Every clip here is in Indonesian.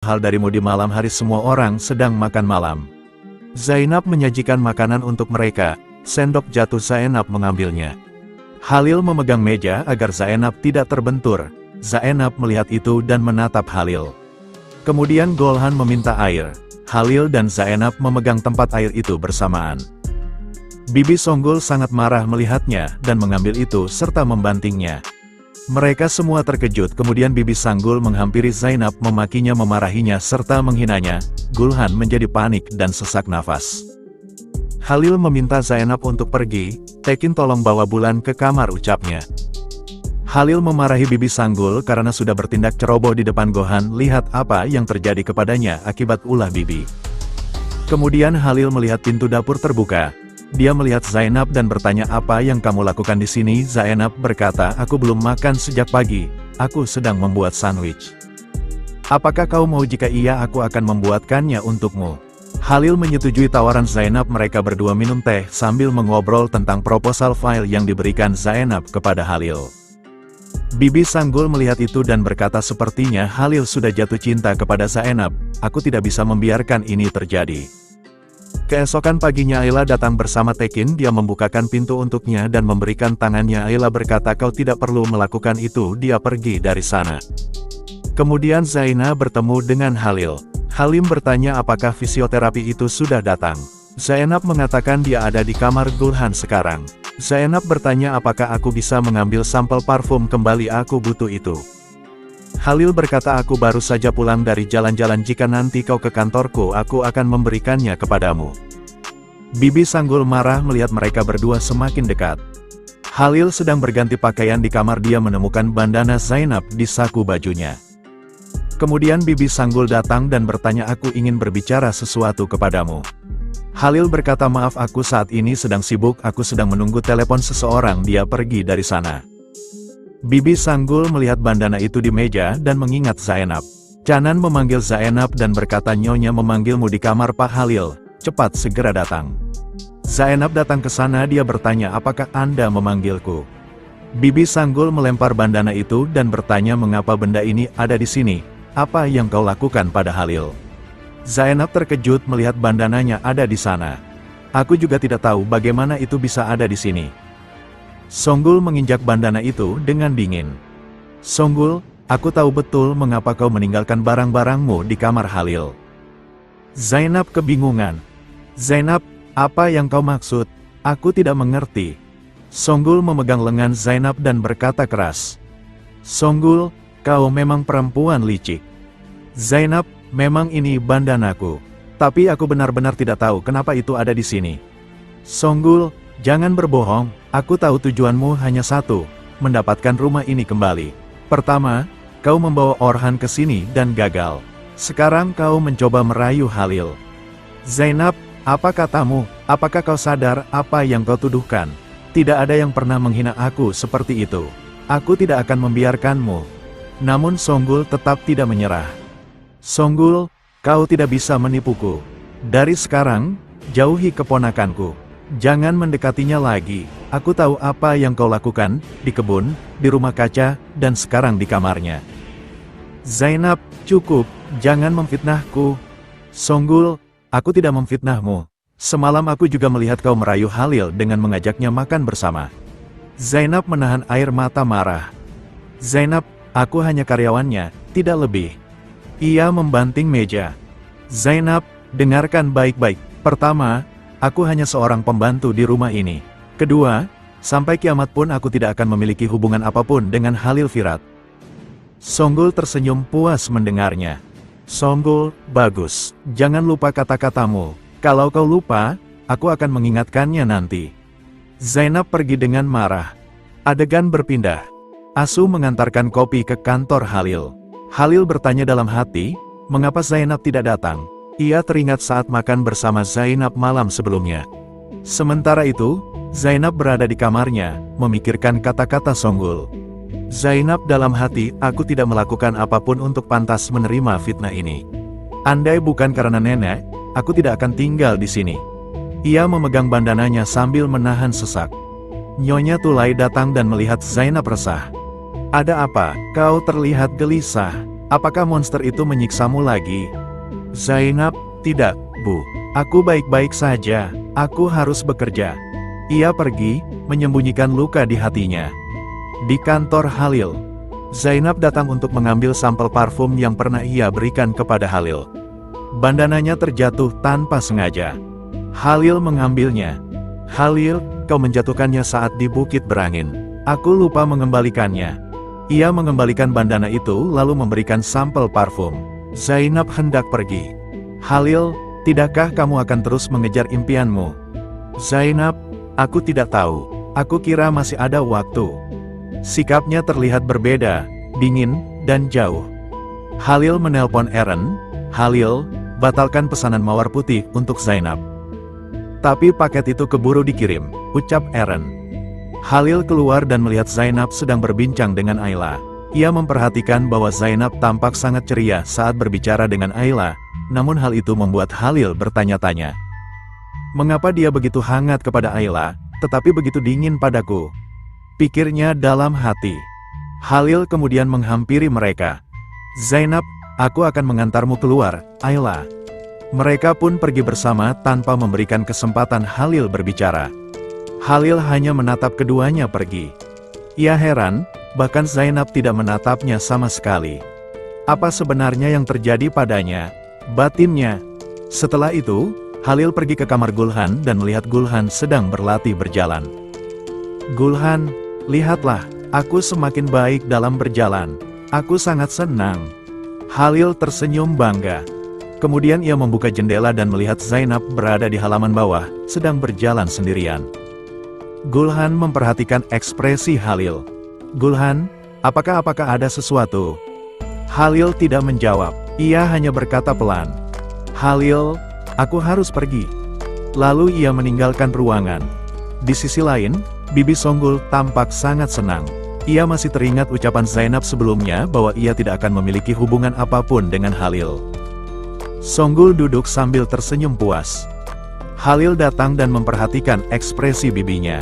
hal darimu di malam hari semua orang sedang makan malam. Zainab menyajikan makanan untuk mereka, sendok jatuh Zainab mengambilnya. Halil memegang meja agar Zainab tidak terbentur. Zainab melihat itu dan menatap Halil. Kemudian Golhan meminta air. Halil dan Zainab memegang tempat air itu bersamaan. Bibi Songgul sangat marah melihatnya dan mengambil itu serta membantingnya. Mereka semua terkejut, kemudian Bibi Sanggul menghampiri Zainab, memakinya, memarahinya, serta menghinanya. Gulhan menjadi panik dan sesak nafas. Halil meminta Zainab untuk pergi. Tekin, tolong bawa Bulan ke kamar, ucapnya. Halil memarahi Bibi Sanggul karena sudah bertindak ceroboh di depan Golhan. Lihat apa yang terjadi kepadanya akibat ulah Bibi. Kemudian Halil melihat pintu dapur terbuka. Dia melihat Zainab dan bertanya, apa yang kamu lakukan di sini? Zainab berkata, aku belum makan sejak pagi, aku sedang membuat sandwich. Apakah kau mau? Jika iya, aku akan membuatkannya untukmu. Halil menyetujui tawaran Zainab. Mereka berdua minum teh sambil mengobrol tentang proposal file yang diberikan Zainab kepada Halil. Bibi Sanggul melihat itu dan berkata, sepertinya Halil sudah jatuh cinta kepada Zainab, aku tidak bisa membiarkan ini terjadi. Keesokan paginya Ayla datang bersama Tekin. Dia membukakan pintu untuknya dan memberikan tangannya. Ayla berkata, kau tidak perlu melakukan itu. Dia pergi dari sana. Kemudian Zainab bertemu dengan Halil. Halim bertanya apakah fisioterapi itu sudah datang. Zainab mengatakan dia ada di kamar Gulhan sekarang. Zainab bertanya apakah aku bisa mengambil sampel parfum kembali, aku butuh itu. Halil berkata, aku baru saja pulang dari jalan-jalan, jika nanti kau ke kantorku aku akan memberikannya kepadamu. Bibi Sanggul marah melihat mereka berdua semakin dekat. Halil sedang berganti pakaian di kamar. Dia menemukan bandana Zainab di saku bajunya. Kemudian Bibi Sanggul datang dan bertanya, aku ingin berbicara sesuatu kepadamu. Halil berkata, maaf, aku saat ini sedang sibuk, aku sedang menunggu telepon seseorang. Dia pergi dari sana. Bibi Sanggul melihat bandana itu di meja dan mengingat Zainab. Canan memanggil Zainab dan berkata, Nyonya memanggilmu di kamar Pak Halil, cepat segera datang. Zainab datang ke sana. Dia bertanya, apakah Anda memanggilku? Bibi Sanggul melempar bandana itu dan bertanya, mengapa benda ini ada di sini? Apa yang kau lakukan pada Halil? Zainab terkejut melihat bandananya ada di sana. Aku juga tidak tahu bagaimana itu bisa ada di sini. Songgul menginjak bandana itu dengan dingin. Songgul, aku tahu betul mengapa kau meninggalkan barang-barangmu di kamar Halil. Zainab kebingungan. Zainab, apa yang kau maksud? Aku tidak mengerti. Songgul memegang lengan Zainab dan berkata keras. Songgul, kau memang perempuan licik. Zainab, memang ini bandanaku. Tapi aku benar-benar tidak tahu kenapa itu ada di sini. Songgul, jangan berbohong, aku tahu tujuanmu hanya satu, mendapatkan rumah ini kembali. Pertama, kau membawa Orhan ke sini dan gagal. Sekarang kau mencoba merayu Halil. Zainab, apa katamu? Apakah kau sadar apa yang kau tuduhkan? Tidak ada yang pernah menghina aku seperti itu. Aku tidak akan membiarkanmu. Namun Songgul tetap tidak menyerah. Songgul, kau tidak bisa menipuku. Dari sekarang, jauhi keponakanku. Jangan mendekatinya lagi. Aku tahu apa yang kau lakukan, di kebun, di rumah kaca, dan sekarang di kamarnya. Zainab, cukup, jangan memfitnahku. Songgul, aku tidak memfitnahmu. Semalam aku juga melihat kau merayu Halil dengan mengajaknya makan bersama. Zainab menahan air mata marah. Zainab, aku hanya karyawannya, tidak lebih. Ia membanting meja. Zainab, dengarkan baik-baik. Pertama, aku hanya seorang pembantu di rumah ini. Kedua, sampai kiamat pun aku tidak akan memiliki hubungan apapun dengan Halil Firat. Songgul tersenyum puas mendengarnya. Songgul, bagus. Jangan lupa kata-katamu. Kalau kau lupa, aku akan mengingatkannya nanti. Zainab pergi dengan marah. Adegan berpindah. Asu mengantarkan kopi ke kantor Halil. Halil bertanya dalam hati, mengapa Zainab tidak datang? Ia teringat saat makan bersama Zainab malam sebelumnya. Sementara itu, Zainab berada di kamarnya, memikirkan kata-kata Songgul. Zainab dalam hati, aku tidak melakukan apapun untuk pantas menerima fitnah ini. Andai bukan karena nenek, aku tidak akan tinggal di sini. Ia memegang bandananya sambil menahan sesak. Nyonya Tulai datang dan melihat Zainab resah. Ada apa? Kau terlihat gelisah. Apakah monster itu menyiksamu lagi? Zainab, tidak, Bu. Aku baik-baik saja, aku harus bekerja. Ia pergi, menyembunyikan luka di hatinya. Di kantor Halil, Zainab datang untuk mengambil sampel parfum yang pernah ia berikan kepada Halil. Bandananya terjatuh tanpa sengaja. Halil mengambilnya. Halil, kau menjatuhkannya saat di Bukit Berangin. Aku lupa mengembalikannya. Ia mengembalikan bandana itu lalu memberikan sampel parfum. Zainab hendak pergi. Halil, tidakkah kamu akan terus mengejar impianmu? Zainab, aku tidak tahu. Aku kira masih ada waktu. Sikapnya terlihat berbeda, dingin, dan jauh. Halil menelpon Eren. Halil, batalkan pesanan mawar putih untuk Zainab. Tapi paket itu keburu dikirim, ucap Eren. Halil keluar dan melihat Zainab sedang berbincang dengan Ayla. Ia memperhatikan bahwa Zainab tampak sangat ceria saat berbicara dengan Ayla, namun hal itu membuat Halil bertanya-tanya. Mengapa dia begitu hangat kepada Ayla, tetapi begitu dingin padaku? Pikirnya dalam hati. Halil kemudian menghampiri mereka. Zainab, aku akan mengantarmu keluar, Ayla. Mereka pun pergi bersama tanpa memberikan kesempatan Halil berbicara. Halil hanya menatap keduanya pergi. Ia heran, bahkan Zainab tidak menatapnya sama sekali. Apa sebenarnya yang terjadi padanya? Batinnya. Setelah itu, Halil pergi ke kamar Gulhan dan melihat Gulhan sedang berlatih berjalan. Gulhan, lihatlah, aku semakin baik dalam berjalan. Aku sangat senang. Halil tersenyum bangga. Kemudian ia membuka jendela dan melihat Zainab berada di halaman bawah, sedang berjalan sendirian. Gulhan memperhatikan ekspresi Halil. Gulhan, apakah ada sesuatu? Halil tidak menjawab, ia hanya berkata pelan. Halil, aku harus pergi. Lalu ia meninggalkan ruangan. Di sisi lain, Bibi Songgul tampak sangat senang. Ia masih teringat ucapan Zainab sebelumnya bahwa ia tidak akan memiliki hubungan apapun dengan Halil. Songgul duduk sambil tersenyum puas. Halil datang dan memperhatikan ekspresi bibinya.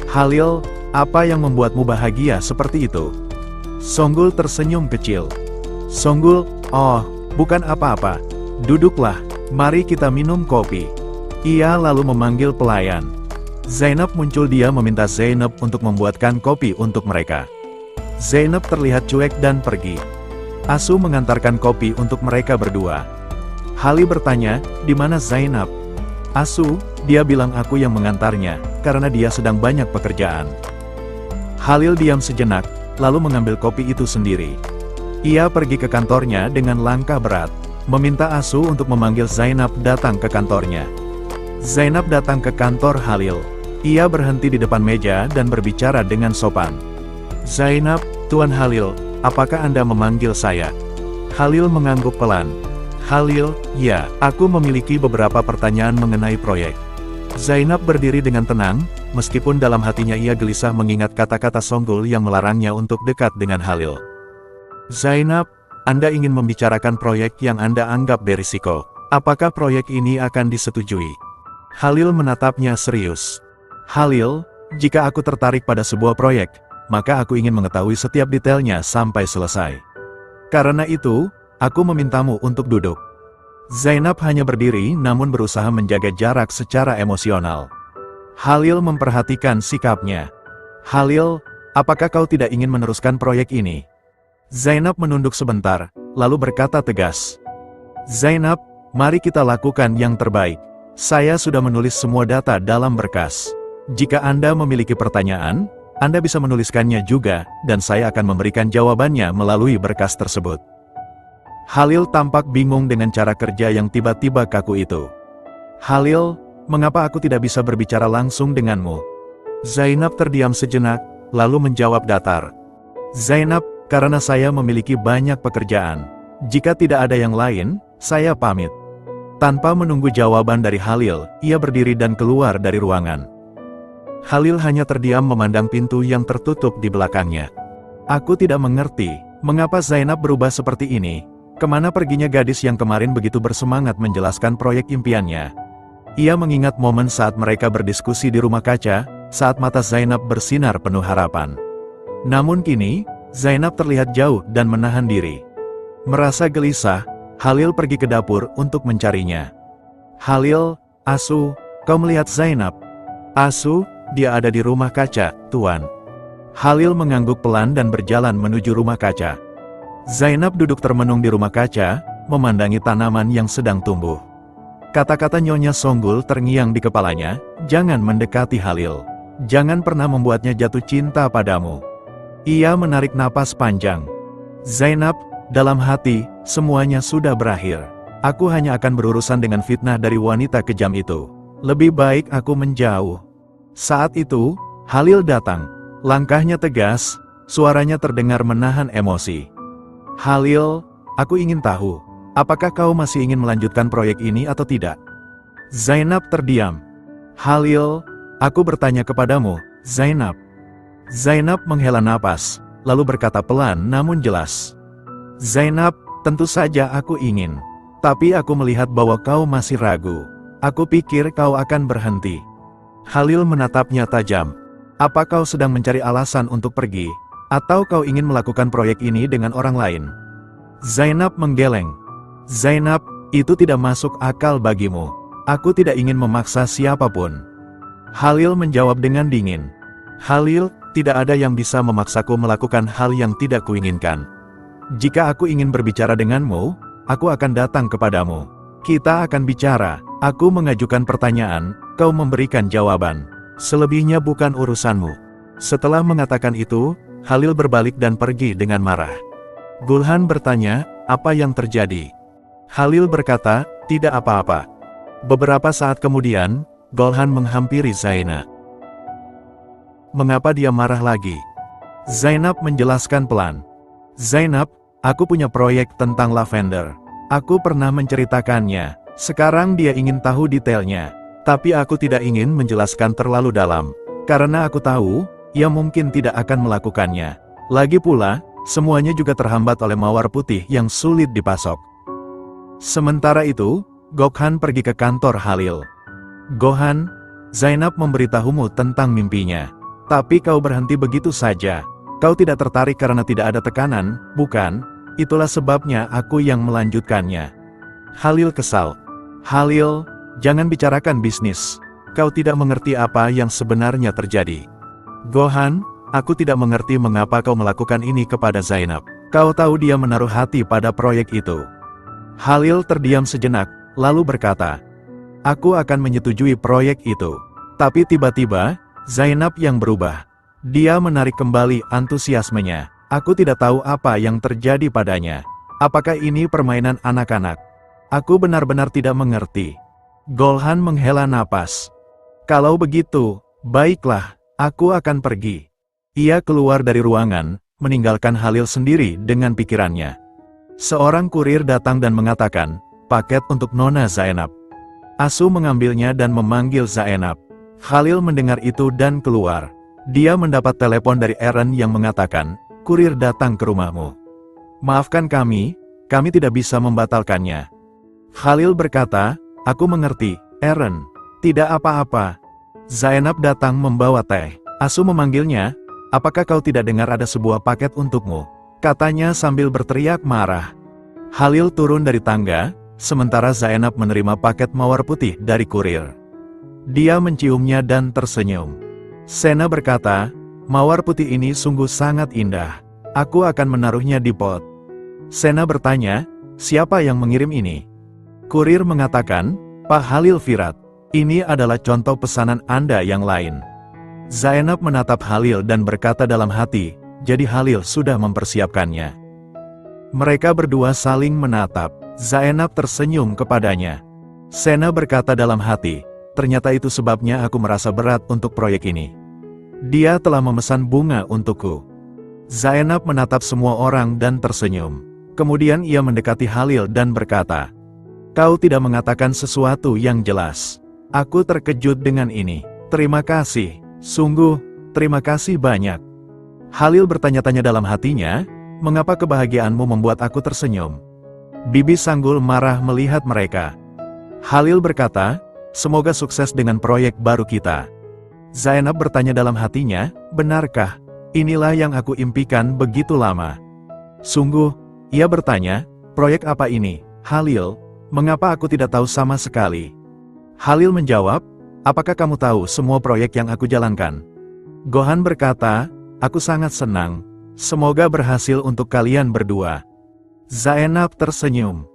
Halil, apa yang membuatmu bahagia seperti itu? Songgul tersenyum kecil. Songgul, oh, bukan apa-apa. Duduklah, mari kita minum kopi. Ia lalu memanggil pelayan. Zainab muncul, dia meminta Zainab untuk membuatkan kopi untuk mereka. Zainab terlihat cuek dan pergi. Asu mengantarkan kopi untuk mereka berdua. Halil bertanya, di mana Zainab? Asu, dia bilang aku yang mengantarnya, karena dia sedang banyak pekerjaan. Halil diam sejenak, lalu mengambil kopi itu sendiri. Ia pergi ke kantornya dengan langkah berat, meminta Asu untuk memanggil Zainab datang ke kantornya. Zainab datang ke kantor Halil. Ia berhenti di depan meja dan berbicara dengan sopan. Zainab, Tuan Halil, apakah Anda memanggil saya? Halil mengangguk pelan. Halil, ya, aku memiliki beberapa pertanyaan mengenai proyek. Zainab berdiri dengan tenang, meskipun dalam hatinya ia gelisah mengingat kata-kata Songgul yang melarangnya untuk dekat dengan Halil. Zainab, Anda ingin membicarakan proyek yang Anda anggap berisiko. Apakah proyek ini akan disetujui? Halil menatapnya serius. Halil, jika aku tertarik pada sebuah proyek, maka aku ingin mengetahui setiap detailnya sampai selesai. Karena itu, aku memintamu untuk duduk. Zainab hanya berdiri namun berusaha menjaga jarak secara emosional. Halil memperhatikan sikapnya. Halil, apakah kau tidak ingin meneruskan proyek ini? Zainab menunduk sebentar, lalu berkata tegas. Zainab, mari kita lakukan yang terbaik. Saya sudah menulis semua data dalam berkas. Jika Anda memiliki pertanyaan, Anda bisa menuliskannya juga, dan saya akan memberikan jawabannya melalui berkas tersebut. Halil tampak bingung dengan cara kerja yang tiba-tiba kaku itu. Halil, mengapa aku tidak bisa berbicara langsung denganmu? Zainab terdiam sejenak, lalu menjawab datar. Zainab, karena saya memiliki banyak pekerjaan. Jika tidak ada yang lain, saya pamit. Tanpa menunggu jawaban dari Halil, ia berdiri dan keluar dari ruangan. Halil hanya terdiam memandang pintu yang tertutup di belakangnya. Aku tidak mengerti, mengapa Zainab berubah seperti ini. Kemana perginya gadis yang kemarin begitu bersemangat menjelaskan proyek impiannya? Ia mengingat momen saat mereka berdiskusi di rumah kaca, saat mata Zainab bersinar penuh harapan. Namun kini, Zainab terlihat jauh dan menahan diri. Merasa gelisah, Halil pergi ke dapur untuk mencarinya. Halil, Asu, kau melihat Zainab? Asu, dia ada di rumah kaca, Tuan. Halil mengangguk pelan dan berjalan menuju rumah kaca. Zainab duduk termenung di rumah kaca, memandangi tanaman yang sedang tumbuh. Kata-kata Nyonya Songgul terngiang di kepalanya, jangan mendekati Halil. Jangan pernah membuatnya jatuh cinta padamu. Ia menarik napas panjang. Zainab, dalam hati, semuanya sudah berakhir. Aku hanya akan berurusan dengan fitnah dari wanita kejam itu. Lebih baik aku menjauh. Saat itu, Halil datang. Langkahnya tegas, suaranya terdengar menahan emosi. Halil, aku ingin tahu, apakah kau masih ingin melanjutkan proyek ini atau tidak? Zainab terdiam. Halil, aku bertanya kepadamu, Zainab. Zainab menghela napas, lalu berkata pelan namun jelas. Zainab, tentu saja aku ingin. Tapi aku melihat bahwa kau masih ragu. Aku pikir kau akan berhenti. Halil menatapnya tajam. Apa kau sedang mencari alasan untuk pergi? Atau kau ingin melakukan proyek ini dengan orang lain? Zainab menggeleng. Zainab, itu tidak masuk akal bagimu. Aku tidak ingin memaksa siapapun. Halil menjawab dengan dingin. Halil, tidak ada yang bisa memaksaku melakukan hal yang tidak kuinginkan. Jika aku ingin berbicara denganmu, aku akan datang kepadamu. Kita akan bicara, aku mengajukan pertanyaan, kau memberikan jawaban. Selebihnya bukan urusanmu. Setelah mengatakan itu, Halil berbalik dan pergi dengan marah. Gulhan bertanya, apa yang terjadi? Halil berkata, tidak apa-apa. Beberapa saat kemudian, Gulhan menghampiri Zainab. Mengapa dia marah lagi? Zainab menjelaskan pelan. Zainab, aku punya proyek tentang lavender. Aku pernah menceritakannya. Sekarang dia ingin tahu detailnya. Tapi aku tidak ingin menjelaskan terlalu dalam. Karena aku tahu, ia mungkin tidak akan melakukannya. Lagi pula, semuanya juga terhambat oleh mawar putih yang sulit dipasok. Sementara itu, Gokhan pergi ke kantor Halil. Gohan, Zainab memberitahumu tentang mimpinya. Tapi kau berhenti begitu saja. Kau tidak tertarik karena tidak ada tekanan, bukan? Itulah sebabnya aku yang melanjutkannya. Halil kesal. Halil, jangan bicarakan bisnis. Kau tidak mengerti apa yang sebenarnya terjadi. Gohan, aku tidak mengerti mengapa kau melakukan ini kepada Zainab. Kau tahu dia menaruh hati pada proyek itu. Halil terdiam sejenak, lalu berkata, aku akan menyetujui proyek itu. Tapi tiba-tiba, Zainab yang berubah. Dia menarik kembali antusiasmenya. Aku tidak tahu apa yang terjadi padanya. Apakah ini permainan anak-anak? Aku benar-benar tidak mengerti. Gulhan menghela napas. Kalau begitu, baiklah, aku akan pergi. Ia keluar dari ruangan, meninggalkan Halil sendiri dengan pikirannya. Seorang kurir datang dan mengatakan, paket untuk Nona Zainab. Asu mengambilnya dan memanggil Zainab. Halil mendengar itu dan keluar. Dia mendapat telepon dari Eren yang mengatakan, kurir datang ke rumahmu. Maafkan kami tidak bisa membatalkannya. Halil berkata, aku mengerti, Eren. Tidak apa-apa. Zainab datang membawa teh. Asu memanggilnya, apakah kau tidak dengar ada sebuah paket untukmu? Katanya sambil berteriak marah. Halil turun dari tangga, sementara Zainab menerima paket mawar putih dari kurir. Dia menciumnya dan tersenyum. Sena berkata, mawar putih ini sungguh sangat indah. Aku akan menaruhnya di pot. Sena bertanya, siapa yang mengirim ini? Kurir mengatakan, Pak Halil Firat, ini adalah contoh pesanan Anda yang lain. Zainab menatap Halil dan berkata dalam hati, jadi Halil sudah mempersiapkannya. Mereka berdua saling menatap. Zainab tersenyum kepadanya. Sena berkata dalam hati, ternyata itu sebabnya aku merasa berat untuk proyek ini. Dia telah memesan bunga untukku. Zainab menatap semua orang dan tersenyum. Kemudian ia mendekati Halil dan berkata, kau tidak mengatakan sesuatu yang jelas. Aku terkejut dengan ini. Terima kasih. Sungguh, terima kasih banyak. Halil bertanya-tanya dalam hatinya, mengapa kebahagiaanmu membuat aku tersenyum? Bibi Sanggul marah melihat mereka. Halil berkata, semoga sukses dengan proyek baru kita. Zainab bertanya dalam hatinya, benarkah? Inilah yang aku impikan begitu lama. Sungguh, ia bertanya, Proyek apa ini, Halil? Mengapa aku tidak tahu sama sekali? Halil menjawab, apakah kamu tahu semua proyek yang aku jalankan? Gohan berkata, aku sangat senang. Semoga berhasil untuk kalian berdua. Zainab tersenyum.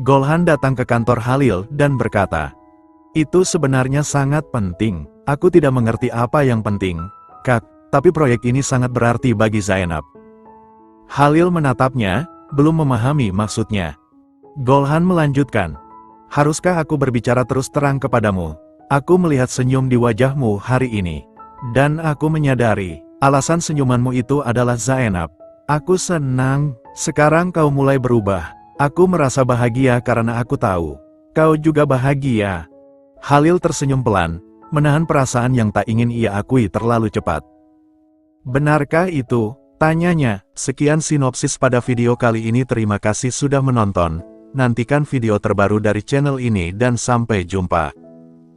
Gohan datang ke kantor Halil dan berkata, itu sebenarnya sangat penting. Aku tidak mengerti apa yang penting, Kak, tapi proyek ini sangat berarti bagi Zainab. Halil menatapnya, belum memahami maksudnya. Gohan melanjutkan, haruskah aku berbicara terus terang kepadamu? Aku melihat senyum di wajahmu hari ini. Dan aku menyadari, alasan senyumanmu itu adalah Zainab. Aku senang, sekarang kau mulai berubah. Aku merasa bahagia karena aku tahu. Kau juga bahagia. Halil tersenyum pelan, menahan perasaan yang tak ingin ia akui terlalu cepat. Benarkah itu? Tanyanya. Sekian sinopsis pada video kali ini. Terima kasih sudah menonton. Nantikan video terbaru dari channel ini dan sampai jumpa.